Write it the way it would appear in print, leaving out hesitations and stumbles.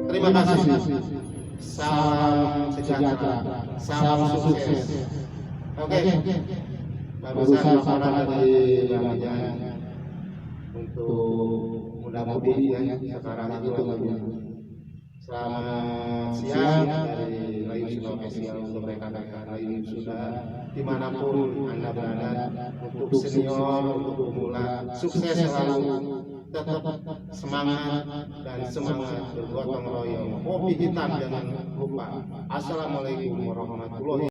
Terima kasih. Salam sejahtera, salam sukses. Oke. Barusan laporan dari Bapak untuk muda-mudi yang sekarang itu lagi. Selamat siang dari Lain Sulawesi untuk rekan-rekan lain sudah dimanapun Anda berada, untuk senior, untuk pemula, sukses selalu, tetap semangat dan semangat bergotong royong. Kopi hitam jangan lupa. Assalamualaikum warahmatullahi wabarakatuh.